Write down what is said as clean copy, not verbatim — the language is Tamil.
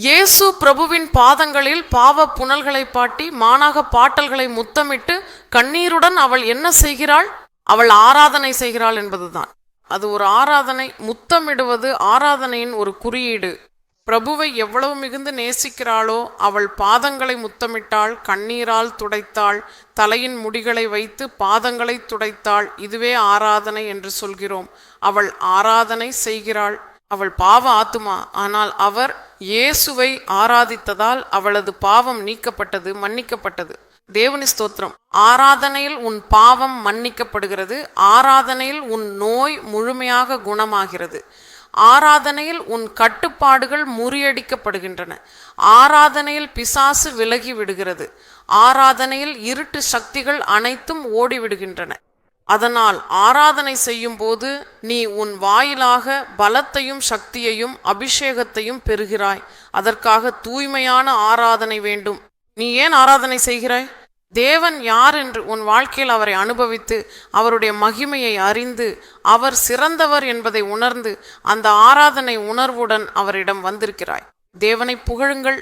இயேசு பிரபுவின் பாதங்களில் பாவ புனல்களை பாட்டி மானாக பாட்டல்களை முத்தமிட்டு கண்ணீருடன் அவள் என்ன செய்கிறாள்? அவள் ஆராதனை செய்கிறாள் என்பதுதான். அது ஒரு ஆராதனை. முத்தமிடுவது ஆராதனையின் ஒரு குறியீடு. பிரபுவை எவ்வளவு மிகுந்து நேசிக்கிறாளோ அவள் பாதங்களை முத்தமிட்டாள், கண்ணீரால் துடைத்தாள், தலையின் முடிகளை வைத்து பாதங்களை துடைத்தாள். இதுவே ஆராதனை என்று சொல்கிறோம். அவள் ஆராதனை செய்கிறாள். அவள் பாவ ஆத்துமா. ஆனால் அவர் இயேசுவை ஆராதித்ததால் அவளது பாவம் நீக்கப்பட்டது, மன்னிக்கப்பட்டது. தேவனி ஸ்தோத்திரம். ஆராதனையில் உன் பாவம் மன்னிக்கப்படுகிறது. ஆராதனையில் உன் நோய் முழுமையாக குணமாகிறது. ஆராதனையில் உன் கட்டுப்பாடுகள் முறியடிக்கப்படுகின்றன. ஆராதனையில் பிசாசு விலகி விடுகிறது. ஆராதனையில் இருட்டு சக்திகள் அனைத்தும் ஓடிவிடுகின்றன. அதனால் ஆராதனை செய்யும் போது நீ உன் வாயிலாக பலத்தையும் சக்தியையும் அபிஷேகத்தையும் பெறுகிறாய். அதற்காக தூய்மையான ஆராதனை வேண்டும். நீ ஏன் ஆராதனை செய்கிறாய்? தேவன் யார் என்று உன் வாழ்க்கையில் அவரை அனுபவித்து அவருடைய மகிமையை அறிந்து அவர் சிறந்தவர் என்பதை உணர்ந்து அந்த ஆராதனை உணர்வுடன் அவரிடம் வந்திருக்கிறாய். தேவனை புகழுங்கள்.